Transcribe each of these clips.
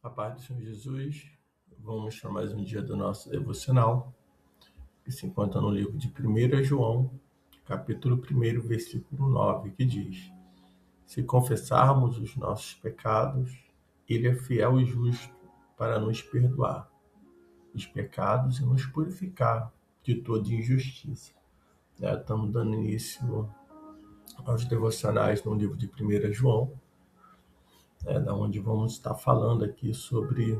A paz do Senhor Jesus, vamos para mais um dia do nosso devocional, que se encontra no livro de 1 João, capítulo 1, versículo 9, que diz: Se confessarmos os nossos pecados, Ele é fiel e justo para nos perdoar os pecados e nos purificar de toda injustiça. Estamos dando início aos devocionais no livro de 1 João, da onde vamos estar falando aqui sobre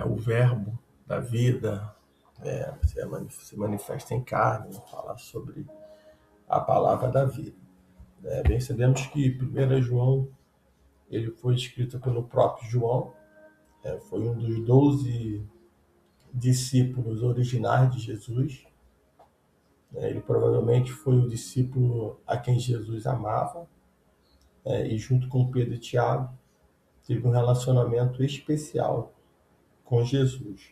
o verbo da vida, se manifesta em carne, falar sobre a palavra da vida. Bem, sabemos que 1 João ele foi escrito pelo próprio João, foi um dos 12 discípulos originais de Jesus. Ele provavelmente foi o discípulo a quem Jesus amava, e junto com Pedro e Tiago, teve um relacionamento especial com Jesus.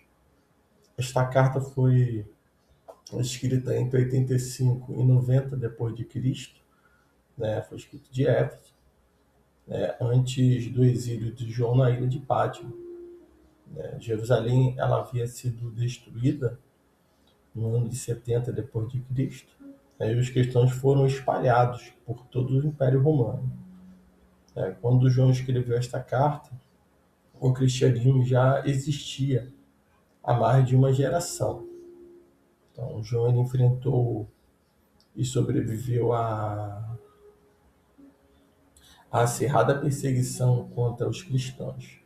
Esta carta foi escrita entre 85 e 90 depois de Cristo, foi escrito de Éfeso, antes do exílio de João na ilha de Pátimo. Jerusalém ela havia sido destruída no ano de 70 depois de Cristo, e os cristãos foram espalhados por todo o Império Romano. Quando João escreveu esta carta, o cristianismo já existia há mais de uma geração. Então, João ele enfrentou e sobreviveu à acirrada perseguição contra os cristãos.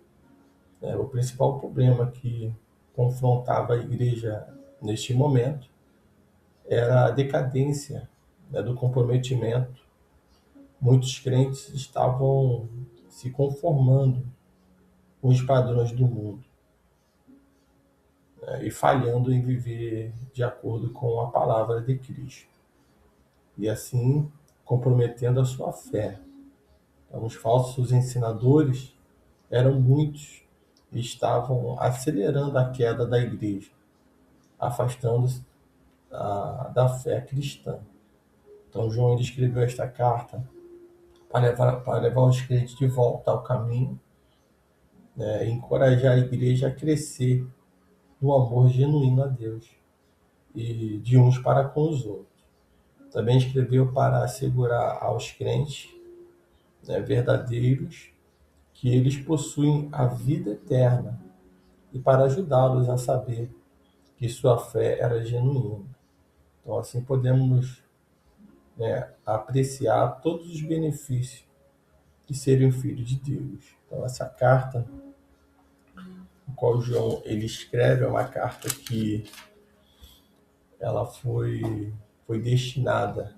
O principal problema que confrontava a igreja neste momento era a decadência, do comprometimento. Muitos crentes estavam se conformando com os padrões do mundo, e falhando em viver de acordo com a palavra de Cristo, e assim comprometendo a sua fé. Então, os falsos ensinadores eram muitos e estavam acelerando a queda da igreja, afastando-se da fé cristã. Então, João ele escreveu esta carta para levar os crentes de volta ao caminho, e encorajar a igreja a crescer no amor genuíno a Deus e de uns para com os outros. Também escreveu para assegurar aos crentes, verdadeiros, que eles possuem a vida eterna e para ajudá-los a saber que sua fé era genuína. Então, assim podemos, apreciar todos os benefícios de serem filho de Deus. Então, essa carta, a qual João ele escreve, é uma carta que ela foi destinada,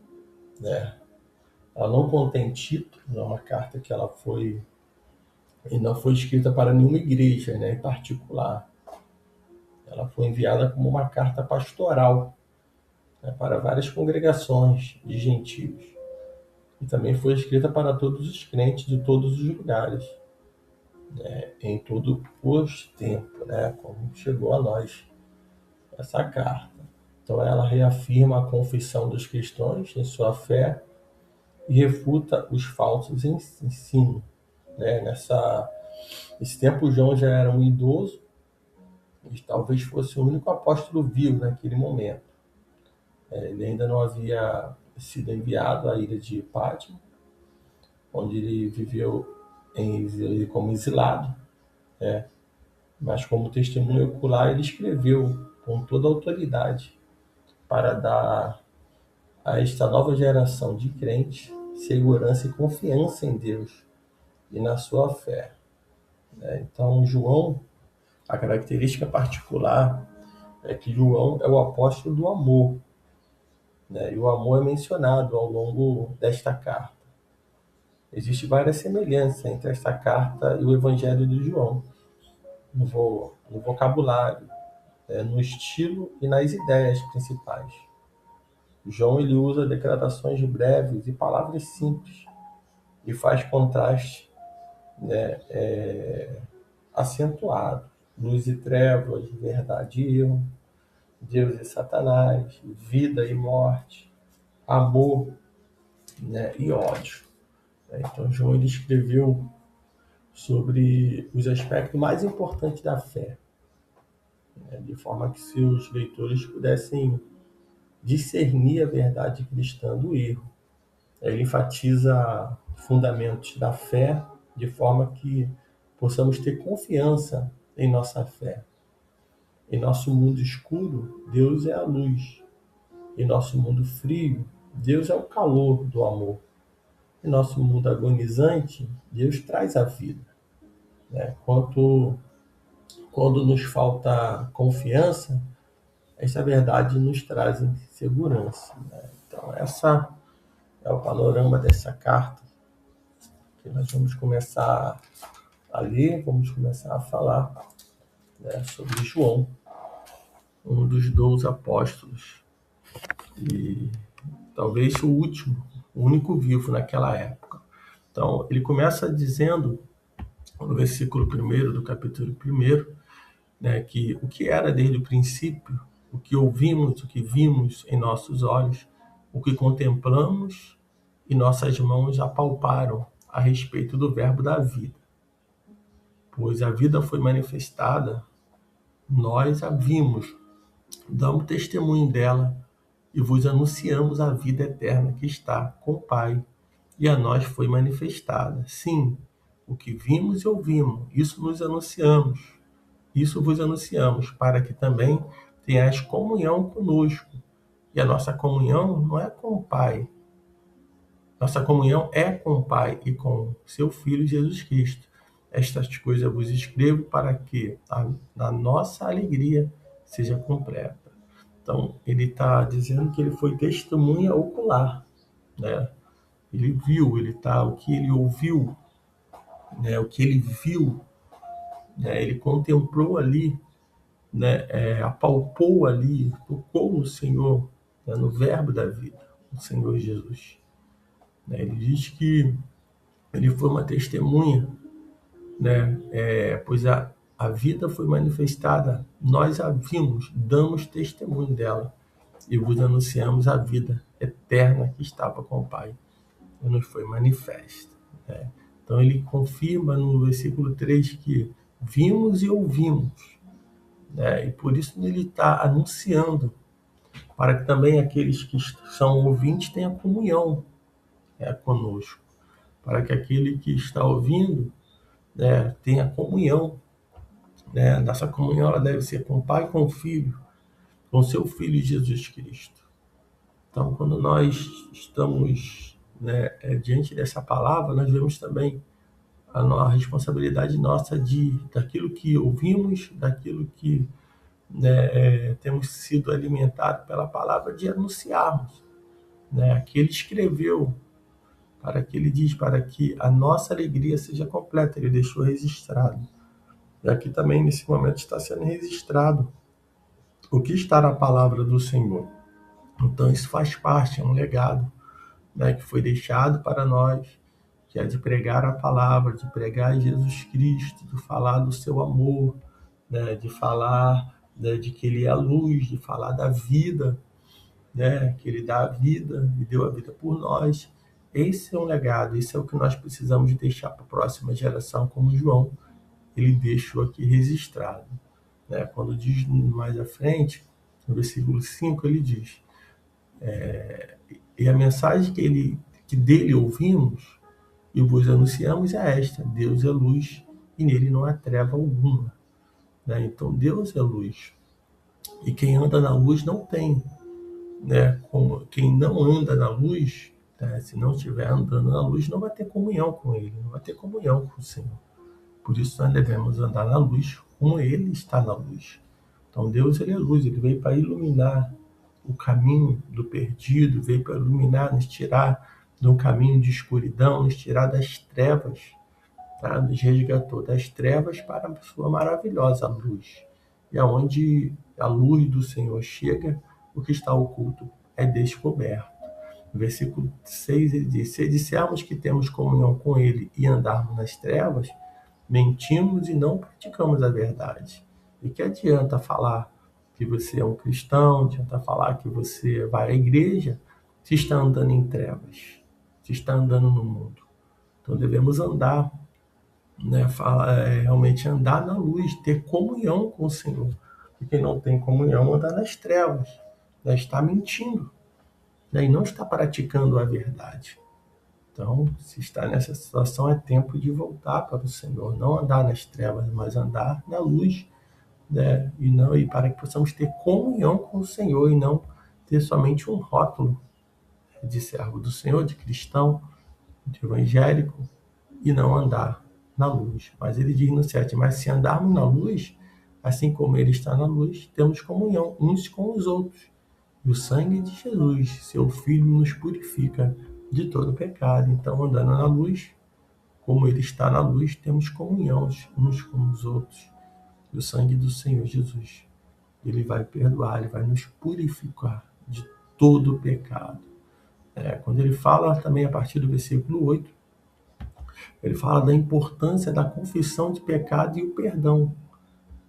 ela não contém título, é uma carta que ela foi e não foi escrita para nenhuma igreja, em particular. Ela foi enviada como uma carta pastoral, para várias congregações de gentios. E também foi escrita para todos os crentes de todos os lugares, em todo os tempos, como chegou a nós essa carta. Então ela reafirma a confissão dos cristãos em sua fé e refuta os falsos ensinos. Nesse tempo, João já era um idoso e talvez fosse o único apóstolo vivo naquele momento. Ele ainda não havia sido enviado à ilha de Pátimo, onde ele viveu como exilado, mas como testemunho ocular ele escreveu com toda a autoridade para dar a esta nova geração de crentes segurança e confiança em Deus e na sua fé. Então, João, a característica particular é que João é o apóstolo do amor, e o amor é mencionado ao longo desta carta. Existem várias semelhanças entre esta carta e o Evangelho de João, no vocabulário, no estilo e nas ideias principais. João ele usa declarações breves e palavras simples e faz contraste, acentuado. Luz e trevas, verdade e erro, Deus e Satanás, vida e morte, amor, e ódio. Então João ele escreveu sobre os aspectos mais importantes da fé, né? De forma que seus leitores pudessem discernir a verdade cristã do erro. Ele enfatiza fundamentos da fé de forma que possamos ter confiança em nossa fé. Em nosso mundo escuro, Deus é a luz. Em nosso mundo frio, Deus é o calor do amor. Em nosso mundo agonizante, Deus traz a vida, né? Quando nos falta confiança, essa verdade nos traz segurança, né? Então, essa é o panorama dessa carta que nós vamos começar a ler, vamos começar a falar, né, sobre João, um dos 12 apóstolos, e talvez o último, o único vivo naquela época. Então, ele começa dizendo, no versículo 1 do capítulo 1, né, que o que era desde o princípio, o que ouvimos, o que vimos em nossos olhos, o que contemplamos e nossas mãos apalparam a respeito do verbo da vida. Pois a vida foi manifestada, nós a vimos, damos testemunho dela e vos anunciamos a vida eterna que está com o Pai, e a nós foi manifestada. Sim, o que vimos e ouvimos, isso vos anunciamos, para que também tenhais comunhão conosco. E a nossa comunhão não é com o Pai. Nossa comunhão é com o Pai e com seu Filho Jesus Cristo. Estas coisas vos escrevo para que a nossa alegria seja completa. Então, ele está dizendo que ele foi testemunha ocular, né? Ele viu, o que ele ouviu, né? O que ele viu, né? Ele contemplou ali, né? Apalpou ali, tocou no Senhor, né? No verbo da vida, o Senhor Jesus, né? Ele diz que ele foi uma testemunha, né? Pois a vida foi manifestada, nós a vimos, damos testemunho dela e vos anunciamos a vida eterna que estava com o Pai e nos foi manifesta, né? Então ele confirma no versículo 3 que vimos e ouvimos, né? E por isso ele está anunciando para que também aqueles que são ouvintes tenham comunhão, né, conosco, para que aquele que está ouvindo, né, tenha comunhão, né? Nossa comunhão ela deve ser com o Pai, com o Filho, com seu Filho Jesus Cristo. Então, quando nós estamos, né, diante dessa palavra, nós vemos também a responsabilidade nossa daquilo que ouvimos, daquilo que, né, temos sido alimentados pela palavra, de anunciarmos, né? Aqui ele escreveu, para que ele diz, para que a nossa alegria seja completa, ele deixou registrado. E aqui também, nesse momento, está sendo registrado o que está na palavra do Senhor. Então, isso faz parte, é um legado, né, que foi deixado para nós, que é de pregar a palavra, de pregar Jesus Cristo, de falar do seu amor, né, de falar, né, de que ele é a luz, de falar da vida, né, que ele dá a vida e deu a vida por nós. Esse é um legado, isso é o que nós precisamos deixar para a próxima geração, como João, ele deixou aqui registrado, né? Quando diz mais à frente, no versículo 5, ele diz, e a mensagem que dele ouvimos e vos anunciamos é esta: Deus é luz e nele não há treva alguma, né? Então Deus é luz e quem anda na luz não tem, né? Quem não anda na luz, né? Se não estiver andando na luz, não vai ter comunhão com ele, não vai ter comunhão com o Senhor. Por isso nós devemos andar na luz como ele está na luz. Então Deus ele é luz, ele veio para iluminar o caminho do perdido, veio para iluminar, nos tirar de um caminho de escuridão, nos tirar das trevas, tá? Nos resgatou das trevas para a sua maravilhosa luz. E aonde a luz do Senhor chega, o que está oculto é descoberto. No versículo 6 ele diz, se dissermos que temos comunhão com ele e andarmos nas trevas, mentimos e não praticamos a verdade. E que adianta falar que você é um cristão, adianta falar que você vai à igreja, se está andando em trevas, se está andando no mundo. Então devemos andar né, realmente andar na luz, ter comunhão com o Senhor. E quem não tem comunhão anda nas trevas, né, está mentindo, né, e não está praticando a verdade. Então, se está nessa situação, é tempo de voltar para o Senhor, não andar nas trevas, mas andar na luz, né? E para que possamos ter comunhão com o Senhor e não ter somente um rótulo de servo do Senhor, de cristão, de evangélico, e não andar na luz. Mas ele diz no 7, mas se andarmos na luz, assim como ele está na luz, temos comunhão uns com os outros. E o sangue de Jesus, seu Filho, nos purifica de todo pecado. Então, andando na luz, como ele está na luz, temos comunhão uns com os outros. E o sangue do Senhor Jesus, ele vai perdoar, ele vai nos purificar de todo pecado. Quando ele fala também a partir do versículo 8, ele fala da importância da confissão de pecado e o perdão,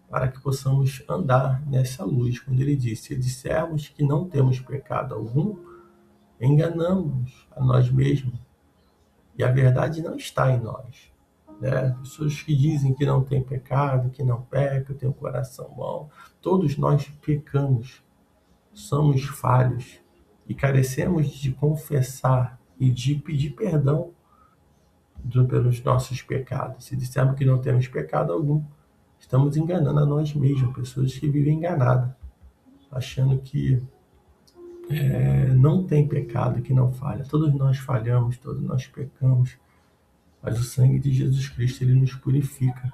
para que possamos andar nessa luz. Quando ele diz, se dissermos que não temos pecado algum, enganamos a nós mesmos e a verdade não está em nós. Né? Pessoas que dizem que não tem pecado, que não pecam, têm um coração bom, todos nós pecamos, somos falhos e carecemos de confessar e de pedir perdão pelos nossos pecados. Se dissermos que não temos pecado algum, estamos enganando a nós mesmos, pessoas que vivem enganadas, achando que não tem pecado, que não falha. Todos nós falhamos, todos nós pecamos, mas o sangue de Jesus Cristo, ele nos purifica,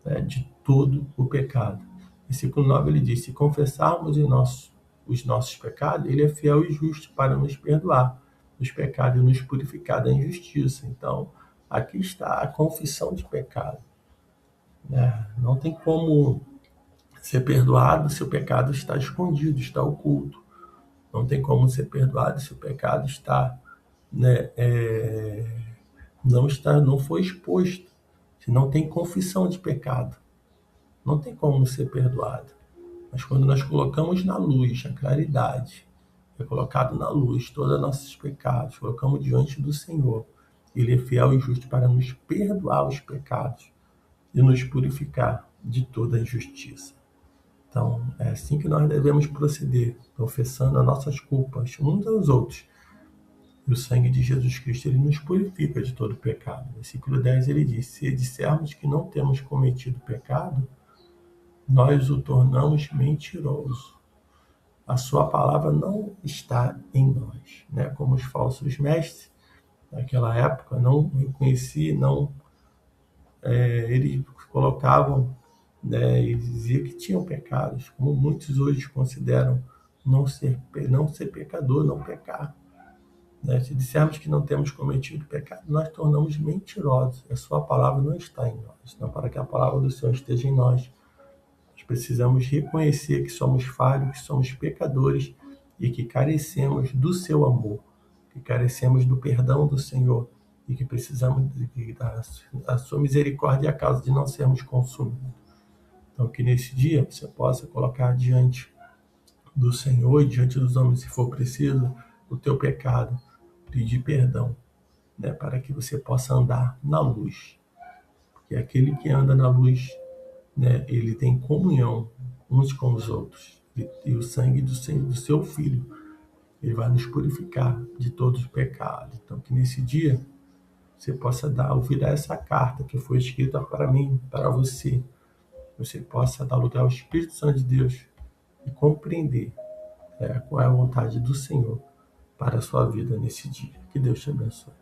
né, de todo o pecado. Versículo 9 ele diz, se confessarmos os nossos pecados, ele é fiel e justo para nos perdoar os pecados e nos purificar da injustiça. Então, aqui está a confissão de pecado. Né? Não tem como ser perdoado se o pecado está escondido, está oculto. Não tem como ser perdoado se o pecado está, né, não foi exposto. Se não tem confissão de pecado, não tem como ser perdoado. Mas quando nós colocamos na luz a claridade, é colocado na luz todos os nossos pecados, colocamos diante do Senhor, ele é fiel e justo para nos perdoar os pecados e nos purificar de toda injustiça. Então, é assim que nós devemos proceder, confessando as nossas culpas uns aos outros. E o sangue de Jesus Cristo, ele nos purifica de todo pecado. Versículo 10, ele diz, se dissermos que não temos cometido pecado, nós o tornamos mentiroso. A sua palavra não está em nós. Né? Como os falsos mestres, naquela época, não reconheciam, eles colocavam, né, e diziam que tinham pecados, como muitos hoje consideram não ser pecador, não pecar. Né? Se dissermos que não temos cometido pecado, nós tornamos mentirosos. A sua palavra não está em nós. Então, para que a palavra do Senhor esteja em nós, nós precisamos reconhecer que somos falhos, que somos pecadores e que carecemos do seu amor, que carecemos do perdão do Senhor e que precisamos da sua misericórdia a causa de não sermos consumidos. Então, que nesse dia você possa colocar diante do Senhor e diante dos homens, se for preciso, o teu pecado, pedir perdão, né, para que você possa andar na luz. Porque aquele que anda na luz, né, ele tem comunhão uns com os outros. E o sangue do seu Filho, ele vai nos purificar de todos os pecados. Então, que nesse dia você possa ouvir essa carta que foi escrita para mim, para você. Você possa dar lugar ao Espírito Santo de Deus e compreender qual é a vontade do Senhor para a sua vida nesse dia. Que Deus te abençoe.